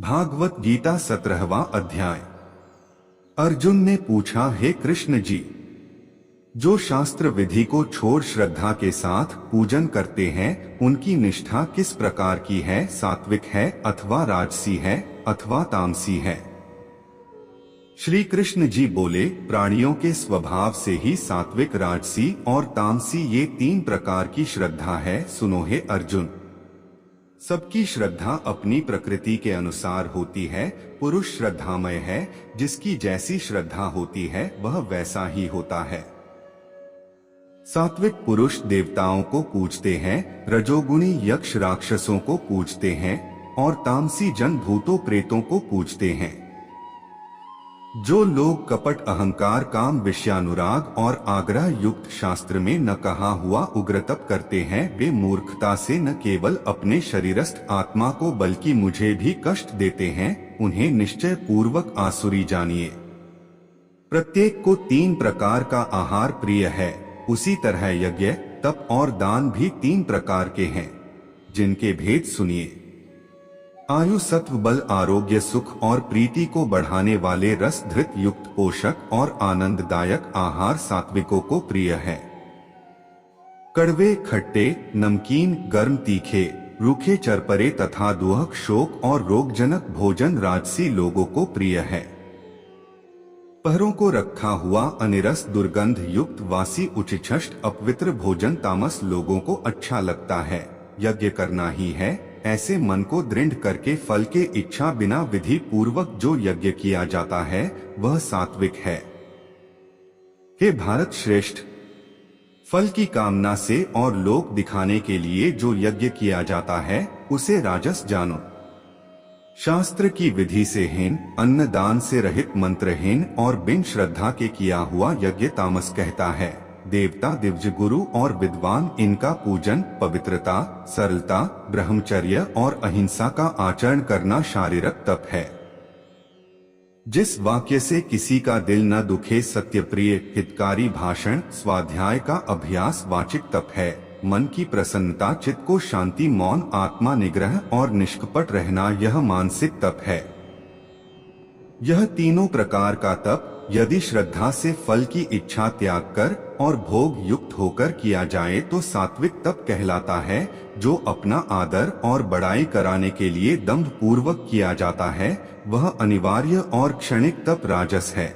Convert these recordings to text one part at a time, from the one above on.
भागवत गीता 17वां अध्याय। अर्जुन ने पूछा, हे कृष्ण जी, जो शास्त्र विधि को छोड़ श्रद्धा के साथ पूजन करते हैं, उनकी निष्ठा किस प्रकार की है? सात्विक है अथवा राजसी है अथवा तामसी है? श्री कृष्ण जी बोले, प्राणियों के स्वभाव से ही सात्विक, राजसी और तामसी ये तीन प्रकार की श्रद्धा है। सुनो हे अर्जुन, सबकी श्रद्धा अपनी प्रकृति के अनुसार होती है। पुरुष श्रद्धामय है, जिसकी जैसी श्रद्धा होती है वह वैसा ही होता है। सात्विक पुरुष देवताओं को पूजते हैं, रजोगुणी यक्ष राक्षसों को पूजते हैं और तामसी जन भूतों प्रेतों को पूजते हैं। जो लोग कपट, अहंकार, काम, विषयानुराग और आग्रह युक्त शास्त्र में न कहा हुआ उग्र तप करते हैं, वे मूर्खता से न केवल अपने शरीरस्थ आत्मा को बल्कि मुझे भी कष्ट देते हैं। उन्हें निश्चय पूर्वक आसुरी जानिए। प्रत्येक को तीन प्रकार का आहार प्रिय है। उसी तरह यज्ञ, तप और दान भी तीन प्रकार के हैं, जिनके भेद सुनिए। आयु, सत्व, बल, आरोग्य, सुख और प्रीति को बढ़ाने वाले रस धृत युक्त पोषक और आनंददायक आहार सात्विकों को प्रिय है। कड़वे, खट्टे, नमकीन, गर्म, तीखे, रूखे, चरपरे तथा दुहक, शोक और रोगजनक भोजन राजसी लोगों को प्रिय है। पहरों को रखा हुआ अनिरस, दुर्गंध युक्त, वासी, उच्छिष्ट, अपवित्र भोजन तामस लोगों को अच्छा लगता है। यज्ञ करना ही है, ऐसे मन को दृढ़ करके फल के इच्छा बिना विधि पूर्वक जो यज्ञ किया जाता है वह सात्विक है। हे भारत श्रेष्ठ, फल की कामना से और लोक दिखाने के लिए जो यज्ञ किया जाता है उसे राजस जानो। शास्त्र की विधि से हीन, अन्न दान से रहित, मंत्रहीन और बिन श्रद्धा के किया हुआ यज्ञ तामस कहता है। देवता, दिव्य, गुरु और विद्वान इनका पूजन पवित्रता, सरलता, ब्रह्मचर्य और अहिंसा का आचरण करना शारीरिक तप है। जिस वाक्य से किसी का दिल न दुखे, सत्यप्रिय, हितकारी भाषण, स्वाध्याय का अभ्यास वाचिक तप है। मन की प्रसन्नता, चित्त को शांति, मौन, आत्मा निग्रह और निष्कपट रहना यह मानसिक तप है। यह तीनों प्रकार का तप यदि श्रद्धा से फल की इच्छा त्याग कर और भोग युक्त होकर किया जाए तो सात्विक तप कहलाता है। जो अपना आदर और बड़ाई कराने के लिए दंभ पूर्वक किया जाता है वह अनिवार्य और क्षणिक तप राजस है।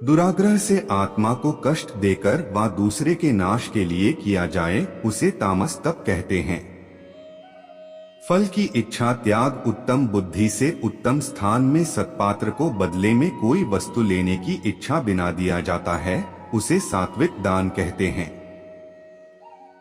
दुराग्रह से आत्मा को कष्ट देकर व दूसरे के नाश के लिए किया जाए उसे तामस तप कहते हैं। फल की इच्छा त्याग, उत्तम बुद्धि से उत्तम स्थान में सत्पात्र को बदले में कोई वस्तु लेने की इच्छा बिना दिया जाता है उसे सात्विक दान कहते हैं।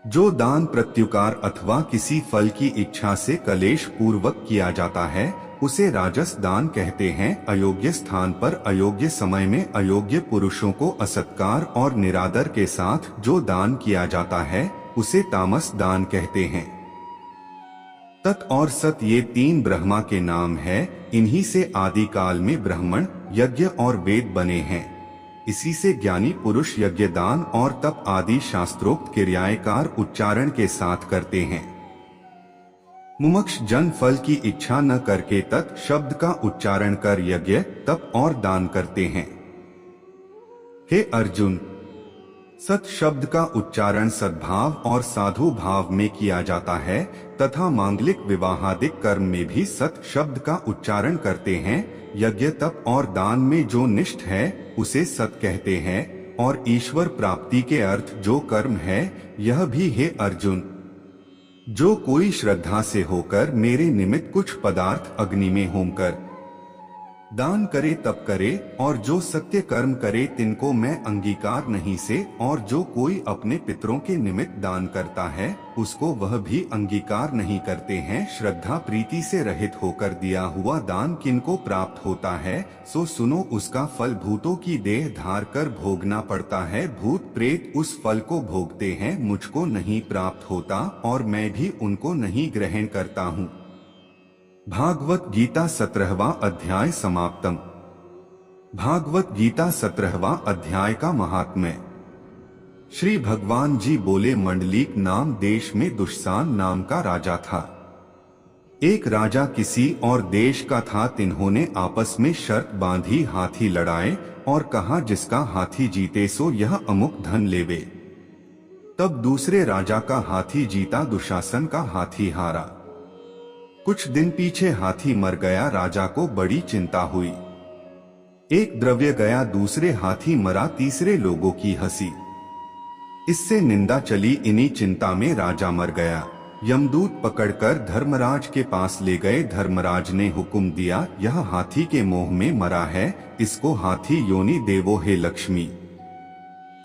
जो दान प्रत्युकार अथवा किसी फल की इच्छा से कलेश पूर्वक किया जाता है उसे राजस दान कहते हैं। अयोग्य स्थान पर, अयोग्य समय में, अयोग्य पुरुषों को असत्कार और निरादर के साथ जो दान किया जाता है उसे तामस दान कहते हैं। तत् और सत ये तीन ब्रह्मा के नाम है। इन्हीं से आदि काल में ब्राह्मण, यज्ञ और वेद बने हैं। इसी से ज्ञानी पुरुष यज्ञ, दान और तप आदि शास्त्रोक्त क्रियाएं उच्चारण के साथ करते हैं। मुमुक्ष जन फल की इच्छा न करके तत् शब्द का उच्चारण कर यज्ञ, तप और दान करते हैं। हे अर्जुन, सत शब्द का उच्चारण सद्भाव और साधु भाव में किया जाता है तथा मांगलिक विवाहादिक कर्म में भी सत शब्द का उच्चारण करते हैं। यज्ञ, तप और दान में जो निष्ठ है उसे सत कहते हैं और ईश्वर प्राप्ति के अर्थ जो कर्म है यह भी। हे अर्जुन, जो कोई श्रद्धा से होकर मेरे निमित्त कुछ पदार्थ अग्नि में होम कर दान करे तप करे और जो सत्य कर्म करे तिनको मैं अंगीकार नहीं से, और जो कोई अपने पितरों के निमित्त दान करता है उसको वह भी अंगीकार नहीं करते हैं। श्रद्धा प्रीति से रहित होकर दिया हुआ दान किनको प्राप्त होता है सो सुनो, उसका फल भूतों की देह धार कर भोगना पड़ता है। भूत प्रेत उस फल को भोगते हैं, मुझको नहीं प्राप्त होता और मैं भी उनको नहीं ग्रहण करता हूँ। भागवत गीता 17वां अध्याय समाप्तम। भागवत गीता 17वां अध्याय का महात्म्य। श्री भगवान जी बोले, मंडलीक नाम देश में दुष्सान नाम का राजा था। एक राजा किसी और देश का था। तिन्होंने आपस में शर्त बांधी, हाथी लड़ाए और कहा जिसका हाथी जीते सो यह अमुक धन लेवे। तब दूसरे राजा का हाथी जीता, दुशासन का हाथी हारा। कुछ दिन पीछे हाथी मर गया, राजा को बड़ी चिंता हुई। एक द्रव्य गया, दूसरे हाथी मरा, तीसरे लोगों की हंसी। इससे निंदा चली, इन्हीं चिंता में राजा मर गया। यमदूत पकड़कर धर्मराज के पास ले गए। धर्मराज ने हुक्म दिया, यह हाथी के मोह में मरा है, इसको हाथी योनि देवो हे लक्ष्मी।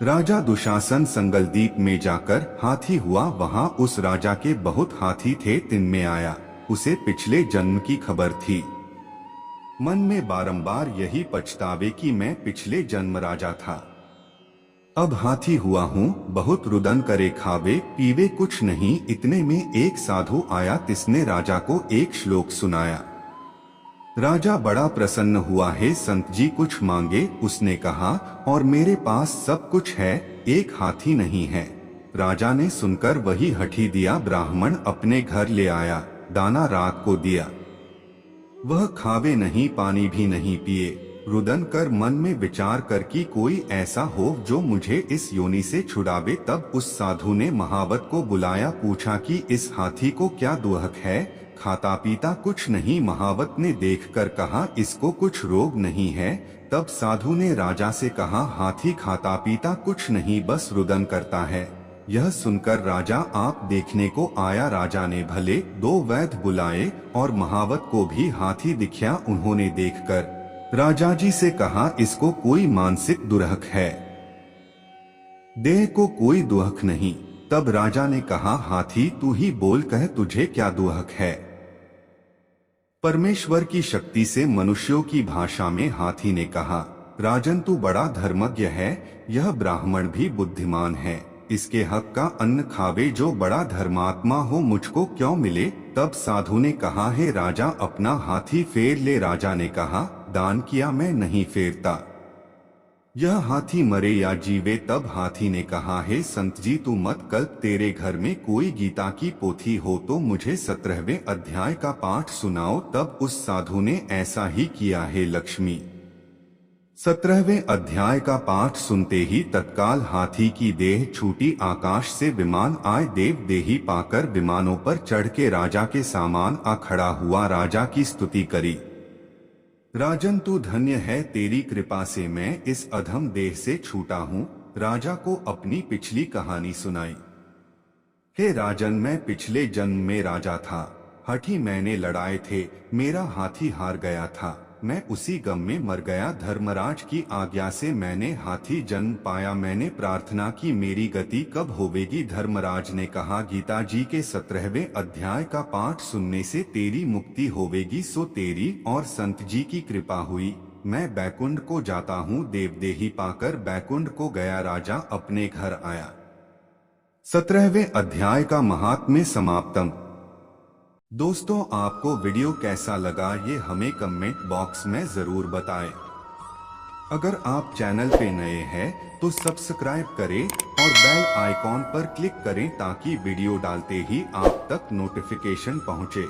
राजा दुशासन संगलदीप में जाकर हाथी हुआ। वहां उस राजा के बहुत हाथी थे। दिन में आया, उसे पिछले जन्म की खबर थी। मन में बारंबार यही पछतावे कि मैं पिछले जन्म राजा था, अब हाथी हुआ हूँ। बहुत रुदन करे, खावे पीवे कुछ नहीं। इतने में एक साधु आया, तिसने राजा को एक श्लोक सुनाया। राजा बड़ा प्रसन्न हुआ, हे संत जी कुछ मांगे। उसने कहा, और मेरे पास सब कुछ है, एक हाथी नहीं है। राजा ने सुनकर वही हठी दिया। ब्राह्मण अपने घर ले आया, दाना रात को दिया। वह खावे नहीं, पानी भी नहीं पिए। रुदन कर मन में विचार कर कि कोई ऐसा हो जो मुझे इस योनि से छुड़ावे। तब उस साधु ने महावत को बुलाया, पूछा कि इस हाथी को क्या दुहक है, खाता पीता कुछ नहीं। महावत ने देखकर कहा, इसको कुछ रोग नहीं है। तब साधु ने राजा से कहा, हाथी खाता पीता कुछ नहीं, बस रुदन करता है। यह सुनकर राजा आप देखने को आया। राजा ने भले 2 वैद्य बुलाए और महावत को भी हाथी दिखया। उन्होंने देखकर राजा जी से कहा, इसको कोई मानसिक दुरहक है, देह को कोई दुहक नहीं। तब राजा ने कहा, हाथी तू ही बोल, कह तुझे क्या दुहक है। परमेश्वर की शक्ति से मनुष्यों की भाषा में हाथी ने कहा, राजन तू बड़ा धर्मज्ञ है, यह ब्राह्मण भी बुद्धिमान है। इसके हक का अन्न खावे, जो बड़ा धर्मात्मा हो मुझको क्यों मिले। तब साधु ने कहा, हे राजा अपना हाथी फेर ले। राजा ने कहा, दान किया मैं नहीं फेरता, यह हाथी मरे या जीवे। तब हाथी ने कहा, हे संत जी तू मत कल्प, तेरे घर में कोई गीता की पोथी हो तो मुझे 17वें अध्याय का पाठ सुनाओ। तब उस साधु ने ऐसा ही किया। हे लक्ष्मी, 17वें अध्याय का पाठ सुनते ही तत्काल हाथी की देह छूटी, आकाश से विमान आए। देव देही पाकर विमानों पर चढ़ के राजा के सामान आ खड़ा हुआ। राजा की स्तुति करी, राजन तू धन्य है, तेरी कृपा से मैं इस अधम देह से छूटा हूँ। राजा को अपनी पिछली कहानी सुनाई। हे राजन, मैं पिछले जन्म में राजा था, हठी मैंने लड़ाए थे, मेरा हाथी हार गया था, मैं उसी गम में मर गया। धर्मराज की आज्ञा से मैंने हाथी जन्म पाया। मैंने प्रार्थना की, मेरी गति कब होवेगी। धर्मराज ने कहा, गीता जी के 17वें अध्याय का पाठ सुनने से तेरी मुक्ति होवेगी। सो तेरी और संत जी की कृपा हुई, मैं बैकुंठ को जाता हूँ। देवदेही पाकर बैकुंठ को गया, राजा अपने घर आया। 17वें अध्याय का महात्म्य समाप्तम। दोस्तों, आपको वीडियो कैसा लगा ये हमें कमेंट बॉक्स में जरूर बताएं। अगर आप चैनल पे नए हैं तो सब्सक्राइब करें और बेल आइकॉन पर क्लिक करें ताकि वीडियो डालते ही आप तक नोटिफिकेशन पहुंचे।